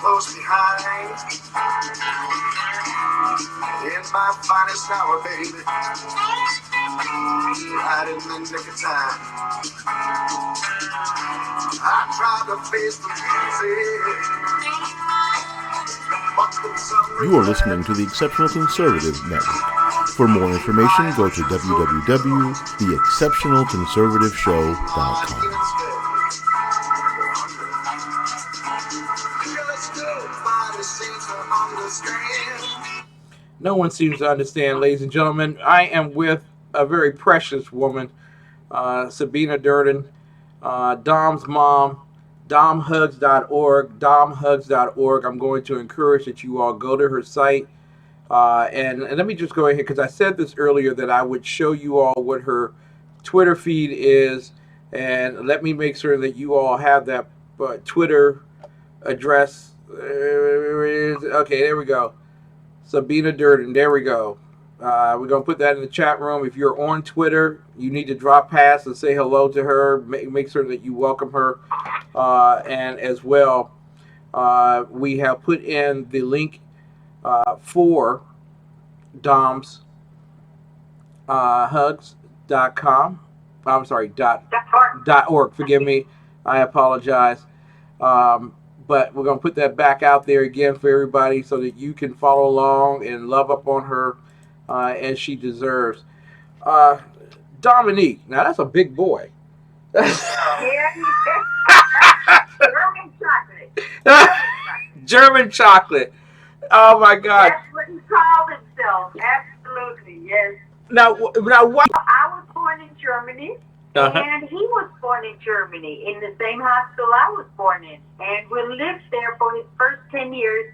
close behind. In my finest hour, baby. Right in the nick of time. I tried to face the music. You are listening to the Exceptional Conservative Network. For more information, go to www.TheExceptionalConservativeshow.com. No one seems to understand, ladies and gentlemen. I am with a very precious woman, Sabine Durden, Dom's mom, domhugs.org, domhugs.org. I'm going to encourage that you all go to her site. And let me just go ahead, because I said this earlier that I would show you all what her Twitter feed is. And let me make sure that you all have that Twitter address. Okay, there we go. Sabine Durden, there we go. We're going to put that in the chat room. If you're on Twitter, you need to drop past and say hello to her. Make sure that you welcome her. And as well, we have put in the link for Dom's hugs.com. I'm sorry, .org. Forgive me. I apologize. But we're going to put that back out there again for everybody so that you can follow along and love up on her as she deserves. Dominique, now that's a big boy. Yeah, German chocolate. German chocolate. Oh my God. That's what he called himself. Absolutely, yes. Now what? I was born in Germany. And he was born in Germany, in the same hospital I was born in. And we lived there for his first 10 years,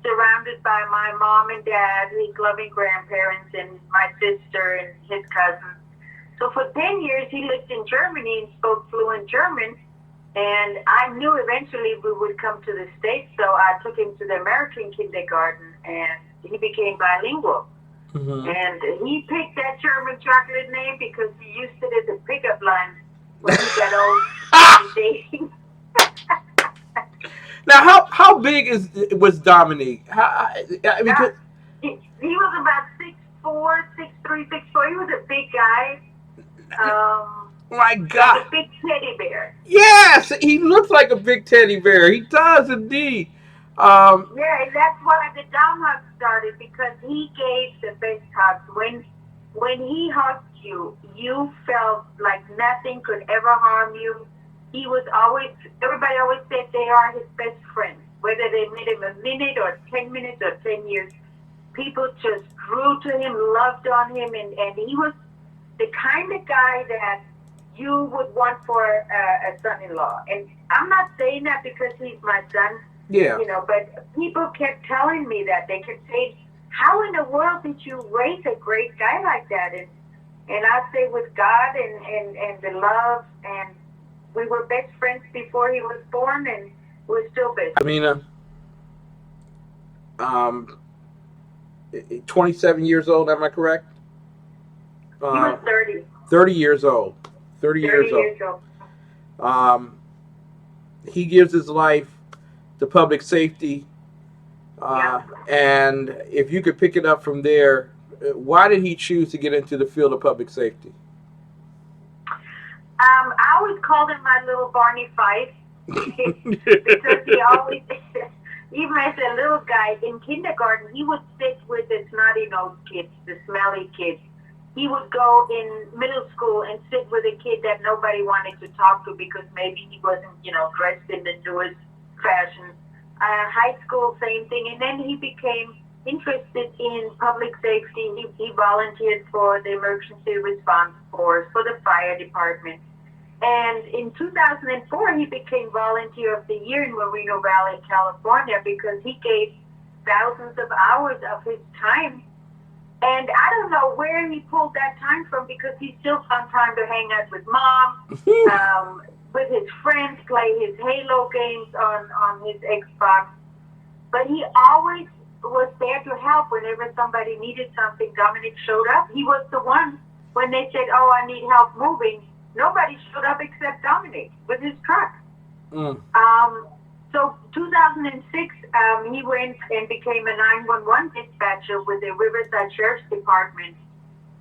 surrounded by my mom and dad, his loving grandparents, and my sister and his cousins. So for 10 years, he lived in Germany and spoke fluent German. And I knew eventually we would come to the States, so I took him to the American kindergarten, and he became bilingual. Mm-hmm. And he picked that German chocolate name because he used it as a pickup line when he got old dating. Now, how big was Dominique? He was about 6'4", 6'3", 6'4". He was a big guy. My God. Like a big teddy bear. Yes, he looks like a big teddy bear. He does indeed. Yeah, that's why the Dom hug started, because he gave the best hugs. When he hugged you, you felt like nothing could ever harm you. He was everybody always said they are his best friends. Whether they met him a minute or 10 minutes or 10 years, people just grew to him, loved on him, and he was the kind of guy that you would want for a son-in-law. And I'm not saying that because he's my son. Yeah. You know, but people kept telling me that. They kept saying, how in the world did you raise a great guy like that? And I say with God and the love, and we were best friends before he was born, and we're still best friends. Amina, 27 years old, am I correct? He was 30. 30 years old. 30 years old. He gives his life to public safety. And if you could pick it up from there, why did he choose to get into the field of public safety? I always called him my little Barney Fife because he always, even as a little guy in kindergarten, he would sit with the snotty-nosed kids, the smelly kids. He would go in middle school and sit with a kid that nobody wanted to talk to because maybe he wasn't, dressed in the newest fashion. High school, same thing. And then he became interested in public safety. He volunteered for the emergency response force, for the fire department. And in 2004, he became Volunteer of the Year in Moreno Valley, California, because he gave thousands of hours of his time. And I don't know where he pulled that time from, because he still found time to hang out with Mom, with his friends, play his Halo games on his Xbox. But he always was there to help whenever somebody needed something. Dominic showed up. He was the one when they said, "Oh, I need help moving." Nobody showed up except Dominic with his truck. So 2006, he went and became a 911 dispatcher with the Riverside Sheriff's Department,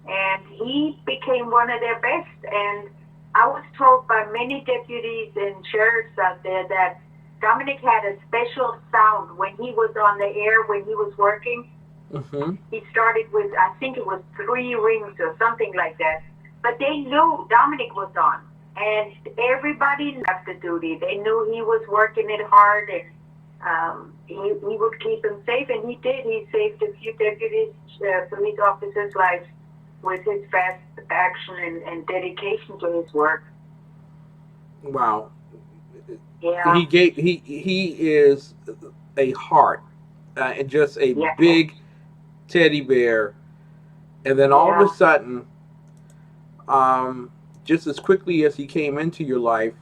and he became one of their best. And I was told by many deputies and sheriffs out there that Dominic had a special sound when he was on the air, when he was working. Mm-hmm. He started with, I think it was 3 rings or something like that. But they knew Dominic was on. And everybody left the duty. They knew he was working it hard, and he would keep him safe. And he did. He saved a few deputies, police officers' lives with his fast action and dedication to his work. Wow. Yeah. He is a heart, and just a Yeah. big teddy bear. And then all of a sudden, just as quickly as he came into your life,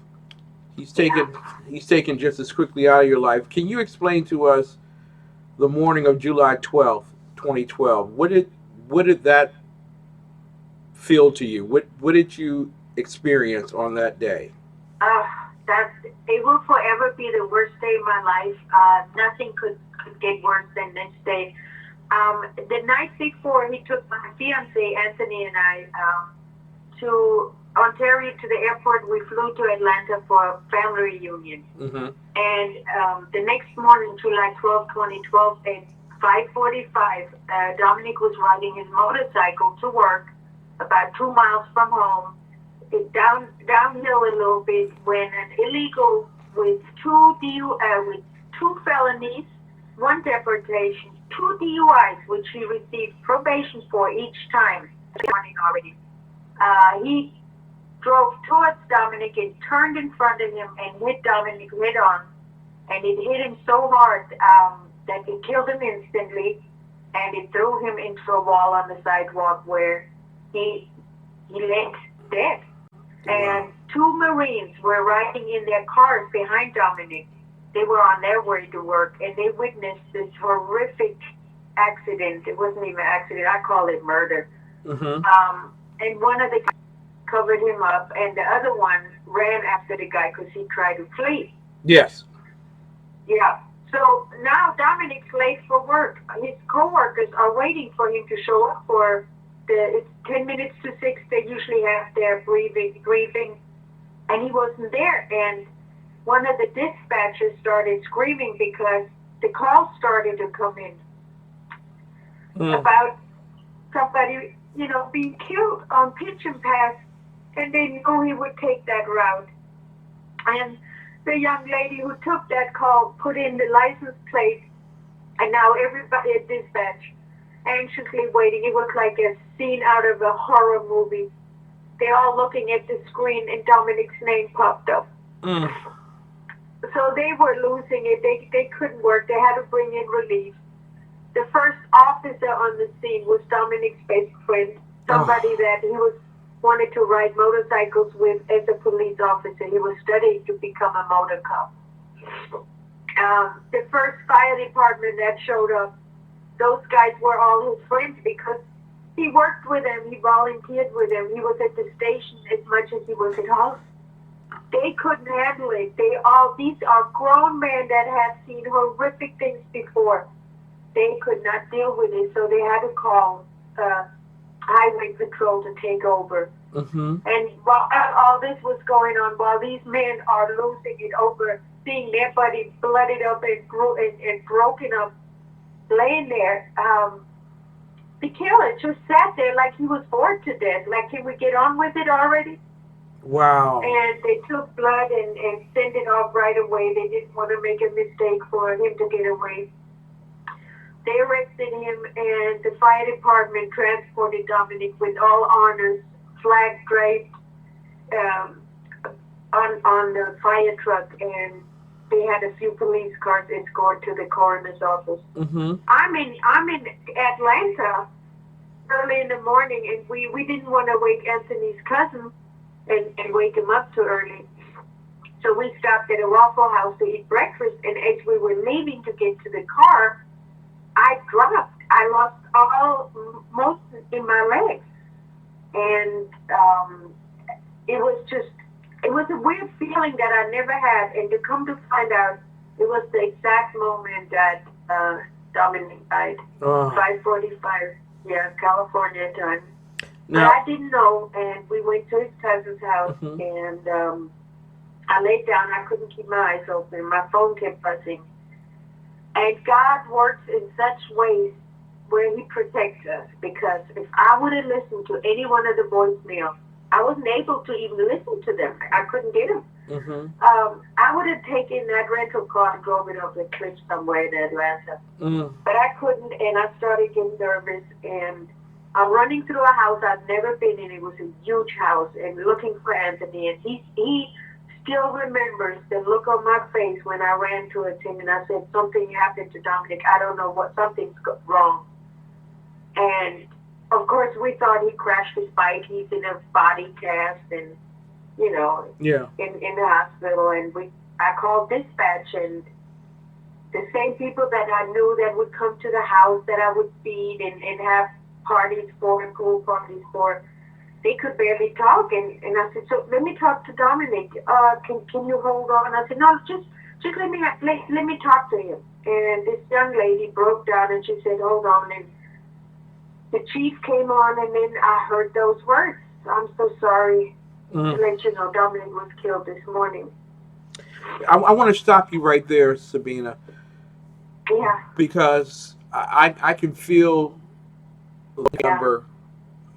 he's taken just as quickly out of your life. Can you explain to us the morning of July 12th, 2012? What did that feel to you? What did you experience on that day? It will forever be the worst day of my life. Nothing could get worse than this day. The night before, he took my fiance Anthony and I to Ontario, to the airport. We flew to Atlanta for a family reunion. Mm-hmm. And the next morning, July 12, 2012, at 5:45, Dominic was riding his motorcycle to work about 2 miles from home, downhill a little bit, when an illegal with two felonies, 1 deportation, 2 DUIs, which he received probation for each time, already. He drove towards Dominic and turned in front of him and hit Dominic head on, and it hit him so hard that it killed him instantly, and it threw him into a wall on the sidewalk where he lay dead. And 2 Marines were riding in their cars behind Dominic. They were on their way to work, and they witnessed this horrific accident. It wasn't even an accident. I call it murder. Mm-hmm. And one of the guys covered him up, and the other one ran after the guy because he tried to flee. Yes. Yeah. So now Dominic's late for work. His coworkers are waiting for him to show up for it's 10 minutes to 6. They usually have their briefing, and he wasn't there. And one of the dispatchers started screaming because the calls started to come in about somebody, being killed on pitch and pass, and they knew he would take that route. And the young lady who took that call put in the license plate, and now everybody at dispatch anxiously waiting. It was like a scene out of a horror movie. They're all looking at the screen, and Dominic's name popped up. So they were losing it. They couldn't work. They had to bring in relief. The first officer on the scene was Dominic's best friend, somebody that he wanted to ride motorcycles with as a police officer. He was studying to become a motor cop. The first fire department that showed up, those guys were all his friends because he worked with them, he volunteered with them, he was at the station as much as he was at home. They couldn't handle it. These are grown men that have seen horrific things before. They could not deal with it, so they had to call highway patrol to take over. Mm-hmm. And while all this was going on, while these men are losing it over seeing their body blooded up and broken up, laying there, the killer just sat there like he was bored to death. Like, can we get on with it already? Wow. And they took blood and sent it off right away. They didn't want to make a mistake for him to get away. They arrested him, and the fire department transported Dominic with all honors, flag draped on the fire truck, and they had a few police cars escort to the coroner's office. Mm-hmm. I'm in Atlanta early in the morning, and we didn't want to wake Anthony's cousin and wake him up too early. So we stopped at a Waffle House to eat breakfast, and as we were leaving to get to the car, I dropped. I lost most in my legs. And it was a weird feeling that I never had. And to come to find out, It was the exact moment that Dominic died. 5:45, California time. Now, but I didn't know, and we went to his cousin's house, and I laid down. I couldn't keep my eyes open. My phone kept buzzing. And God works in such ways where he protects us, because if I would have listened to any one of the voicemails, I wasn't able to even listen to them. I couldn't get them. I would have taken that rental car and drove it over the cliff somewhere in Atlanta. But I couldn't, and I started getting nervous, and I'm running through a house I've never been in. It was a huge house, and looking for Anthony, and he still remembers the look on my face when I ran towards him, and I said, something happened to Dominic. I don't know what, something's wrong. And of course, we thought he crashed his bike. He's in a body cast, and in the hospital. And I called dispatch, and the same people that I knew that would come to the house that I would feed and have parties for and pool parties for, they could barely talk. And I said, so let me talk to Dominic. Can you hold on? I said, no, just let me talk to him. And this young lady broke down, and she said, hold on. And the chief came on, and then I heard those words. I'm so sorry to let you know Dominic was killed this morning. I want to stop you right there, Sabina. Yeah. Because I can feel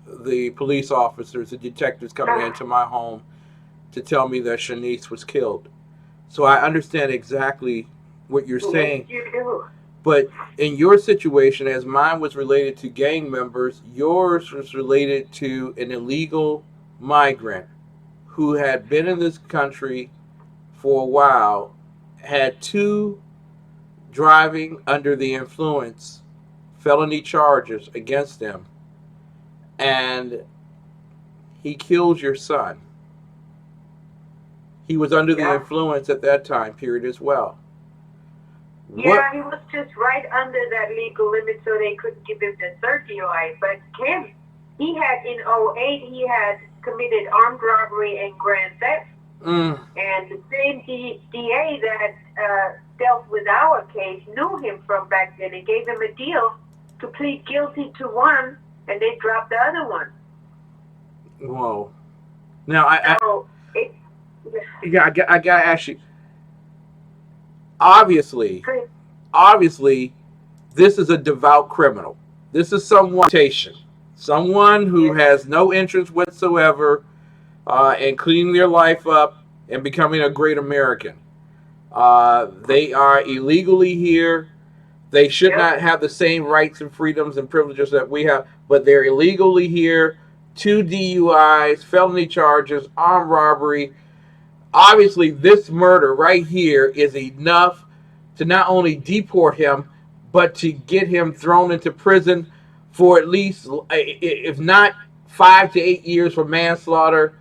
the police officers, the detectives coming into my home to tell me that Shanice was killed. So I understand exactly what you're saying. You do. But in your situation, as mine was related to gang members, yours was related to an illegal migrant who had been in this country for a while, had 2 driving under the influence felony charges against him, and he killed your son. He was under the influence at that time period as well. Yeah, he was just right under that legal limit, so they couldn't give him the third DUI. But Kim, he had in 2008, he had committed armed robbery and grand theft. And the same DA that dealt with our case knew him from back then and gave him a deal to plead guilty to one, and they dropped the other one. Whoa. Now, I gotta ask you. Obviously, this is a devout criminal. This is someone who has no interest whatsoever in cleaning their life up and becoming a great American. They are illegally here. They should not have the same rights and freedoms and privileges that we have, but they're illegally here. 2 DUIs, felony charges, armed robbery. Obviously, this murder right here is enough to not only deport him, but to get him thrown into prison for at least, if not 5 to 8 years for manslaughter,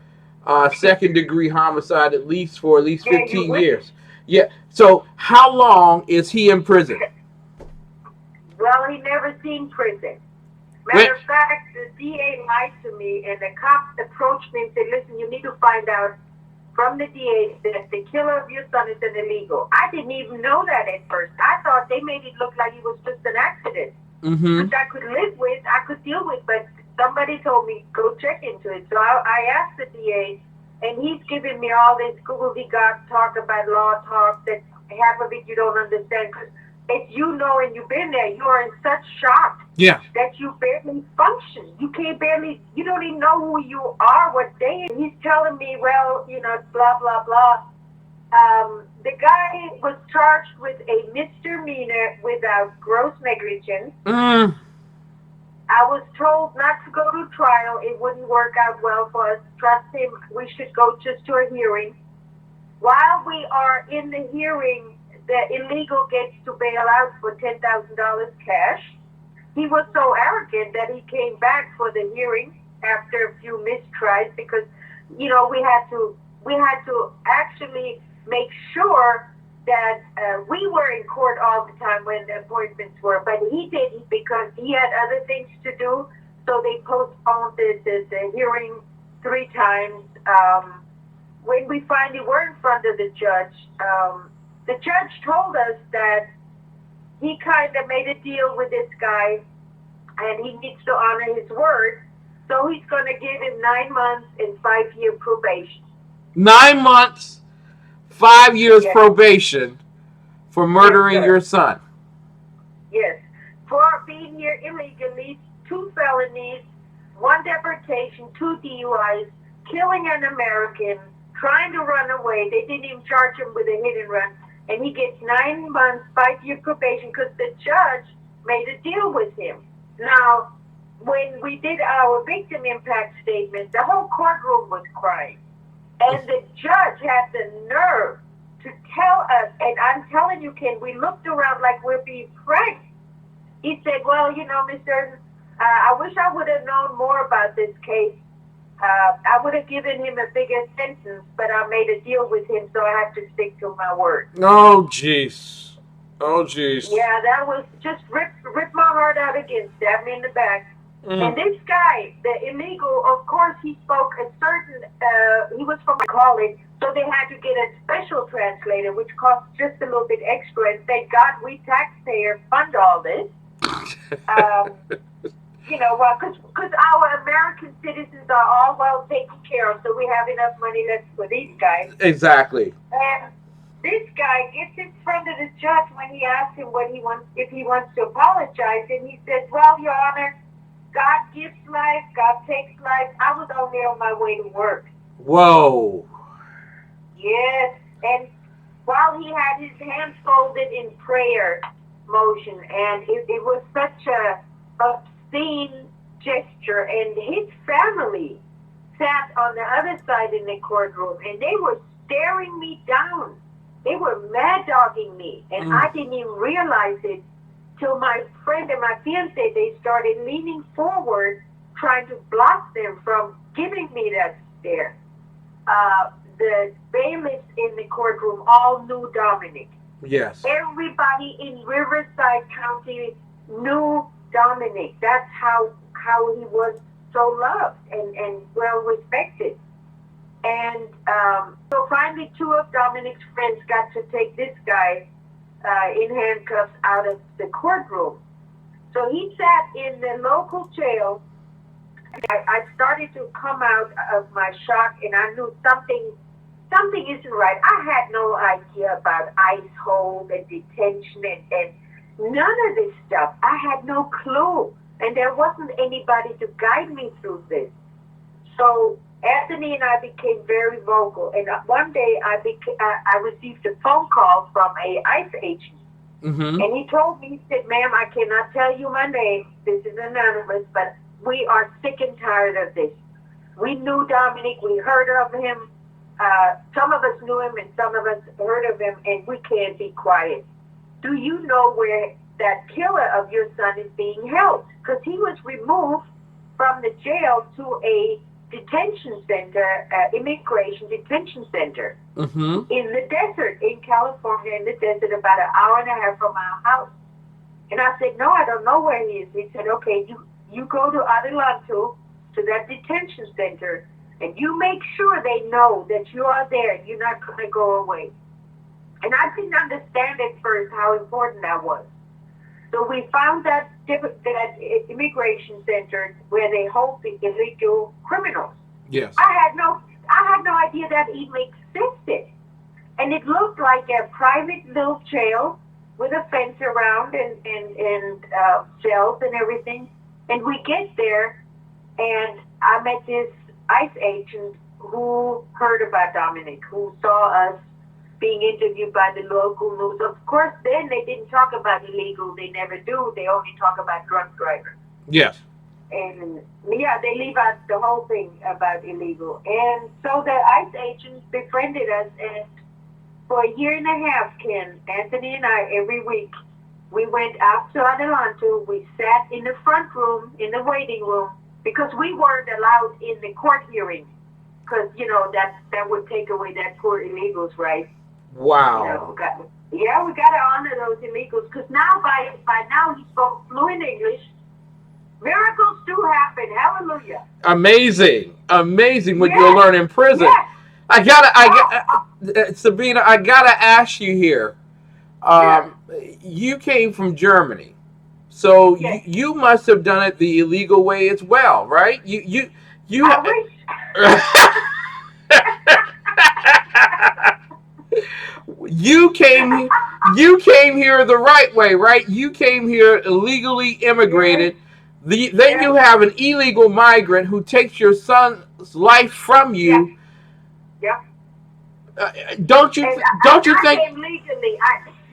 second-degree homicide, at least 15 years. Yeah. So how long is he in prison? Well, he never seen prison. Matter of fact, the DA lied to me, and the cop approached me and said, listen, you need to find out from the DA that the killer of your son is an illegal. I didn't even know that at first. I thought they made it look like it was just an accident, which I could live with, I could deal with, but somebody told me, go check into it. So I asked the DA, and he's giving me all this gobbledygook talk about law talk that half of it you don't understand, because if you know and you've been there, you are in such shock that you barely function. You don't even know who you are, what day. And he's telling me, well, blah, blah, blah. The guy was charged with a misdemeanor without gross negligence. I was told not to go to trial. It wouldn't work out well for us. Trust him. We should go just to a hearing. While we are in the hearing, the illegal gets to bail out for $10,000 cash. He was so arrogant that he came back for the hearing after a few mistries, because, we had to actually make sure that we were in court all the time when the appointments were, but he didn't because he had other things to do. So they postponed the hearing 3 times. When we finally were in front of the judge, the judge told us that he kind of made a deal with this guy, and he needs to honor his word. So he's going to give him 9 months and 5-year probation. 9 months, 5 years Yes. probation for murdering Yes, sir. your son. Yes. For being here illegally, 2 felonies, 1 deportation, 2 DUIs, killing an American, trying to run away. They didn't even charge him with a hit and run. And he gets 9 months, 5-year probation because the judge made a deal with him. Now, when we did our victim impact statement, the whole courtroom was crying. And the judge had the nerve to tell us, and I'm telling you, Ken, we looked around like we're being pranked. He said, well, you know, Miss Durden, I wish I would have known more about this case. I would have given him a bigger sentence, but I made a deal with him, so I have to stick to my word. Oh, jeez. Oh, jeez. Yeah, that was just rip my heart out again, stab me in the back. And this guy, the illegal, of course, he spoke a certain, he was from college, so they had to get a special translator, which cost just a little bit extra. And thank God we taxpayers fund all this. You know, because our American citizens are all well taken care of, so we have enough money left for these guys. Exactly. And this guy gets in front of the judge when he asks him what he wants, if he wants to apologize, and he says, well, Your Honor, God gives life, God takes life. I was only on my way to work. Whoa. Yes, and while he had his hands folded in prayer motion, and it was such a obscene gesture, and his family sat on the other side in the courtroom, and they were staring me down. They were mad-dogging me, and I didn't even realize it till my friend and my fiancé, they started leaning forward, trying to block them from giving me that stare. The bailiffs in the courtroom all knew Dominic. Yes. Everybody in Riverside County knew Dominic. That's how he was so loved and well respected. And so finally 2 of Dominic's friends got to take this guy in handcuffs out of the courtroom. So he sat in the local jail. I started to come out of my shock, and I knew something isn't right. I had no idea about ICE hold and detention and none of this stuff. I had no clue, and there wasn't anybody to guide me through this. So Anthony and I became very vocal, and one day I received a phone call from a ICE agent, and he told me, he said, ma'am, I cannot tell you my name. This is anonymous, but we are sick and tired of this. We knew Dominic. We heard of him. Some of us knew him and some of us heard of him, and we can't be quiet. Do you know where that killer of your son is being held? Because he was removed from the jail to a detention center, immigration detention center in the desert in California, in the desert, about an hour and a half from our house. And I said, no, I don't know where he is. He said, okay, you go to Adelanto, to that detention center, and you make sure they know that you are there and you're not going to go away. And I didn't understand at first how important that was. So we found that immigration center where they hold the illegal criminals. Yes. I had no idea that even existed. And it looked like a private little jail with a fence around and cells and everything. And we get there, and I met this ICE agent who heard about Dominic, who saw us being interviewed by the local news. Of course, then they didn't talk about illegal. They never do. They only talk about drunk drivers. Yes. And yeah, they leave out the whole thing about illegal. And so the ICE agents befriended us, and for a year and a half, Ken, Anthony and I, every week, we went out to Adelanto. We sat in the front room, in the waiting room, because we weren't allowed in the court hearing, because, you know, that would take away that poor illegals' rights. Wow. You know, we got to honor those illegals, because now, by now, he spoke fluent English. Miracles do happen. Hallelujah. Amazing what Yes. you'll learn in prison. Yes. Sabina, I gotta ask you here. Yeah. You came from Germany, so Yes. you must have done it the illegal way as well, right? You. I wish. you came you came here the right way, right? You came here illegally Yes. immigrated. Then Yes. you have an illegal migrant who takes your son's life from Yes. you. Yes. Uh, don't you And don't you I think? came legally.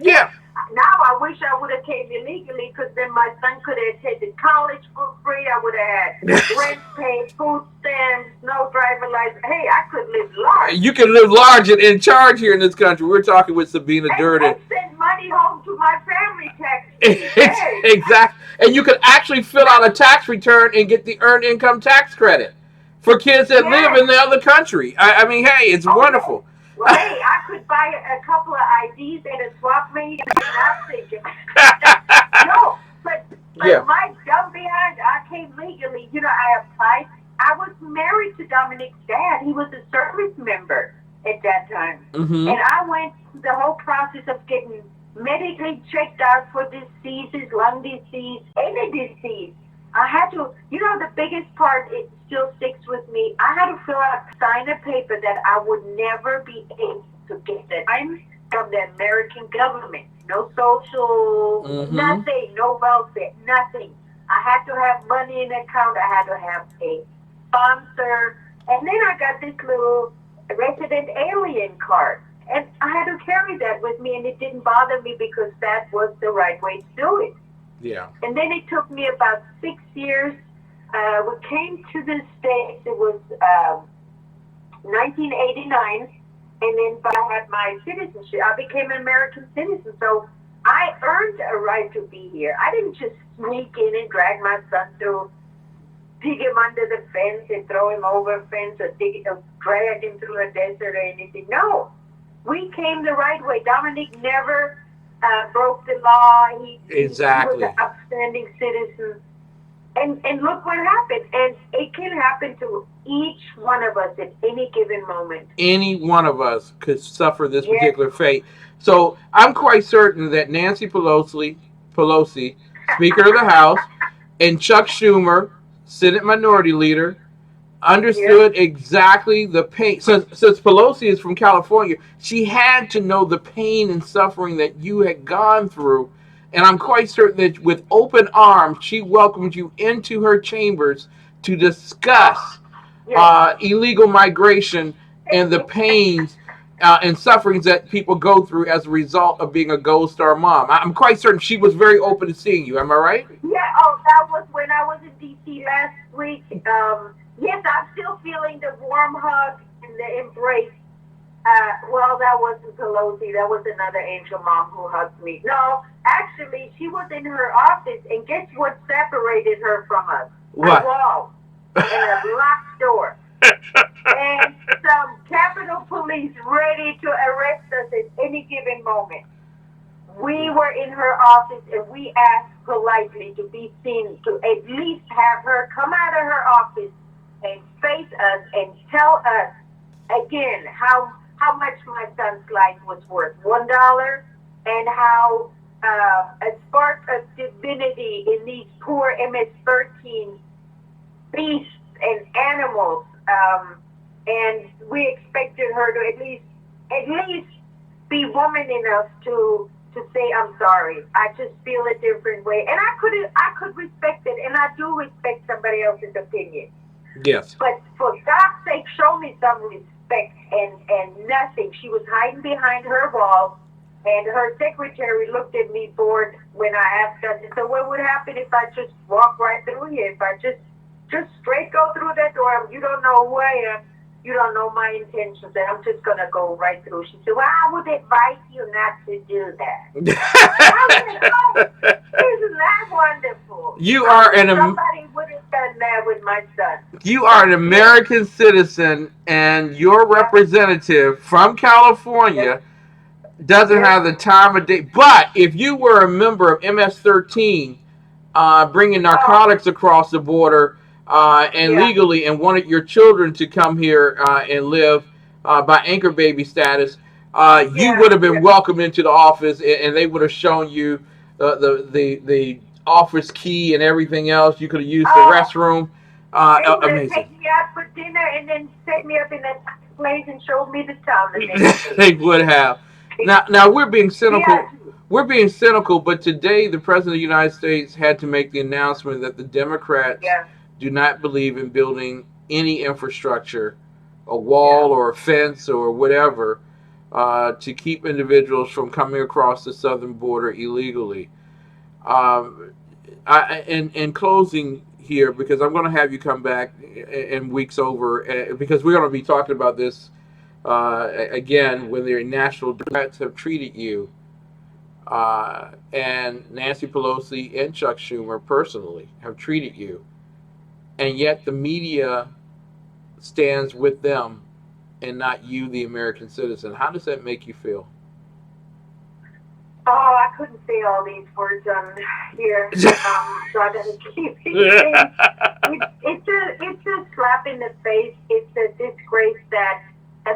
Yeah, Now I wish I would have came illegally because then my son could have attended college for free. I would have had rent paid, food stamps, no driver license. Hey, I could live large you can live large and in charge here in this country. We're talking with Sabina Durden. and send money home to my family tax free. Hey, Exactly, and you could actually fill out a tax return and get the earned income tax credit for kids that live yes. in the other country. I mean, hey, it's Oh, yes. wonderful. Well, hey, I could buy a couple of IDs at a swap meet and not thinking. No, but Yeah. my dumb behind, I came legally. I applied. I was married to Dominic's dad. He was a service member at that time. Mm-hmm. And I went through the whole process of getting medically checked out for diseases, lung disease, any disease. I had to, the biggest part, it still sticks with me. I had to sign a paper that I would never be able to get that. I'm from the American government. No social, nothing, no welfare, nothing. I had to have money in account. I had to have a sponsor. And then I got this little resident alien card. And I had to carry that with me, and it didn't bother me because that was the right way to do it. Yeah. And then it took me about 6 years. We came to the States. It was 1989. And then I had my citizenship. I became an American citizen. So I earned a right to be here. I didn't just sneak in and drag my son through, dig him under the fence and throw him over a fence or drag him through a desert or anything. No. We came the right way. Dominic never broke the law. He was an upstanding citizen. And look what happened. And it can happen to each one of us at any given moment. Any one of us could suffer this particular fate. So I'm quite certain that Nancy Pelosi, Speaker of the House, and Chuck Schumer, Senate Minority Leader, understood exactly the pain. Since Pelosi is from California, she had to know the pain and suffering that you had gone through. And I'm quite certain that with open arms, she welcomed you into her chambers to discuss illegal migration and the pains and sufferings that people go through as a result of being a Gold Star mom. I'm quite certain she was very open to seeing you. Am I right? Yeah. Oh, that was when I was in D.C. last week. Yes, I'm still feeling the warm hug and the embrace. Well, that wasn't Pelosi. That was another angel mom who hugged me. No, actually, she was in her office, and guess what separated her from us? What? A wall and a locked door. And some Capitol Police ready to arrest us at any given moment. We were in her office, and we asked politely to be seen, to at least have her come out of her office and face us and tell us again how much my son's life was worth, $1, and how a spark of divinity in these poor MS-13 beasts and animals, and we expected her to at least be woman enough to say, I'm sorry, I just feel a different way. And I could respect it, and I do respect somebody else's opinion. Yes. But for God's sake, show me some respect and nothing. She was hiding behind her wall, and her secretary looked at me bored when I asked her, and said, what would happen if I just walk right through here? If I just straight go through that door? You don't know who I am. You don't know my intentions, and I'm just going to go right through. She said, well, I would advise you not to do that. I said, oh, isn't that wonderful? Somebody would have done that with my son. You are an American citizen, and your representative from California doesn't have the time of day. But if you were a member of MS-13, bringing narcotics across the border and legally, and wanted your children to come here and live, by anchor baby status, you Yeah, would have been welcomed into the office, and they would have shown you the office key and everything else. You could have used the oh, restroom. they would have Amazing. taken me out for dinner and then set me up in that place and showed me the town the next day. They would have. Now we're being We cynical. had to. We're being cynical, but today the president of the United States had to make the announcement that the Democrats Yeah, do not believe in building any infrastructure, a yeah. wall or a fence or whatever, to keep individuals from coming across the southern border illegally. Um, in closing here, because I'm going to have you come back in weeks over, because we're going to be talking about this again when their national Democrats have treated you, and Nancy Pelosi and Chuck Schumer personally have treated you, and yet the media stands with them and not you, the American citizen. How does that make you feel? Oh, I couldn't say all these words on here, so I gotta keep it. It's a slap in the face. It's a disgrace that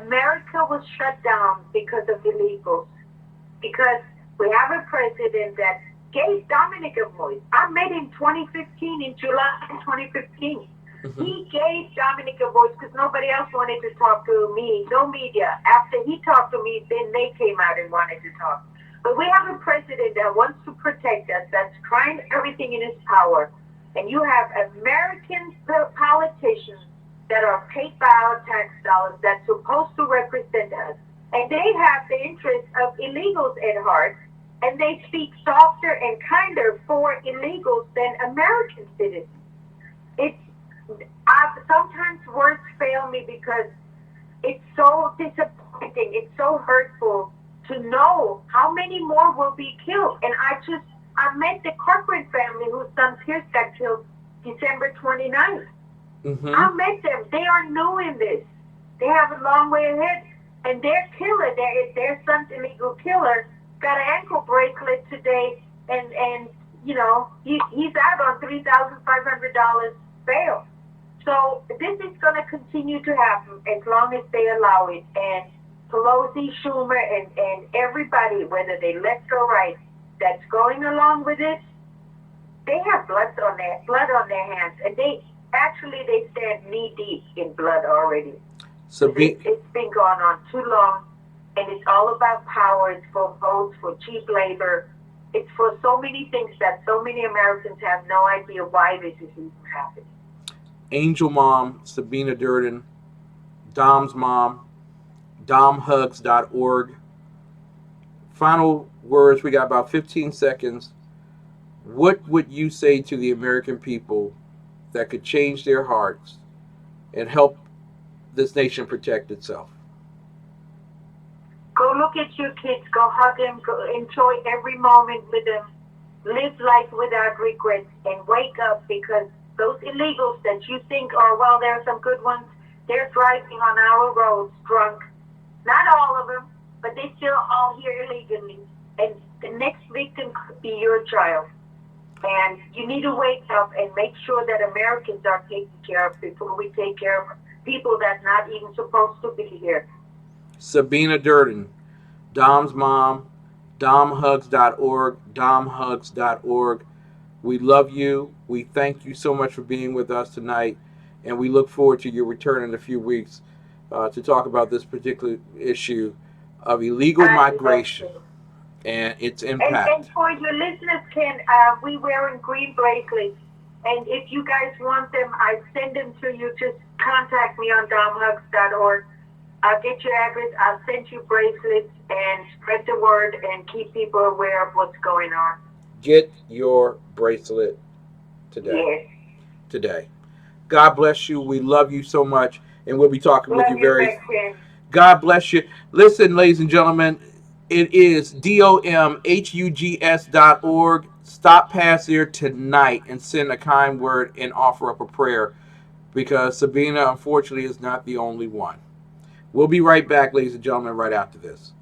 America was shut down because of illegals. Because we have a president that gave Dominic a voice. I met him 2015 in July 2015. Mm-hmm. He gave Dominic a voice because nobody else wanted to talk to me. No media. After he talked to me, then they came out and wanted to talk. But we have a president that wants to protect us, that's trying everything in his power. And you have American politicians that are paid by our tax dollars that's supposed to represent us. And they have the interests of illegals at heart. And they speak softer and kinder for illegals than American citizens. It's sometimes words fail me because it's so disappointing. It's so hurtful to know how many more will be killed. And I met the corporate family whose son Pierce got killed December 29th. Mm-hmm. I met them. They are new in this. They have a long way ahead. And their killer, their son's illegal killer, got an ankle bracelet today, and you know, he's out on $3,500 bail. So this is going to continue to happen as long as they allow it. And Pelosi, Schumer, and everybody, whether they left or right, that's going along with it, they have blood on their hands, and they stand knee deep in blood already. So it's been going on too long, and it's all about power. It's for votes, for cheap labor. It's for so many things that so many Americans have no idea why this is even happening. Angel Mom, Sabine Durden, Dom's Mom, domhugs.org. Final words, we got about 15 seconds. What would you say to the American people that could change their hearts and help this nation protect itself? Go look at your kids. Go hug them. Go enjoy every moment with them. Live life without regrets and wake up, because those illegals that you think are, well, there are some good ones, they're driving on our roads drunk. Not all of them, but they still all here illegally. And the next victim could be your child. And you need to wake up and make sure that Americans are taken care of before we take care of people that's not even supposed to be here. Sabine Durden, Dom's Mom, domhugs.org, domhugs.org. We love you. We thank you so much for being with us tonight, and we look forward to your return in a few weeks to talk about this particular issue of illegal migration and its impact. And for your listeners, Ken, we wearing green bracelets, and if you guys want them, I send them to you. Just contact me on domhugs.org. I'll get your address. I'll send you bracelets and spread the word and keep people aware of what's going on. Get your bracelet today. Yes. Today. God bless you. We love you so much, and we'll be talking with you very. God bless you. Listen, ladies and gentlemen, it is domhugs.org. Stop past there tonight and send a kind word and offer up a prayer, because Sabina, unfortunately, is not the only one. We'll be right back, ladies and gentlemen, right after this.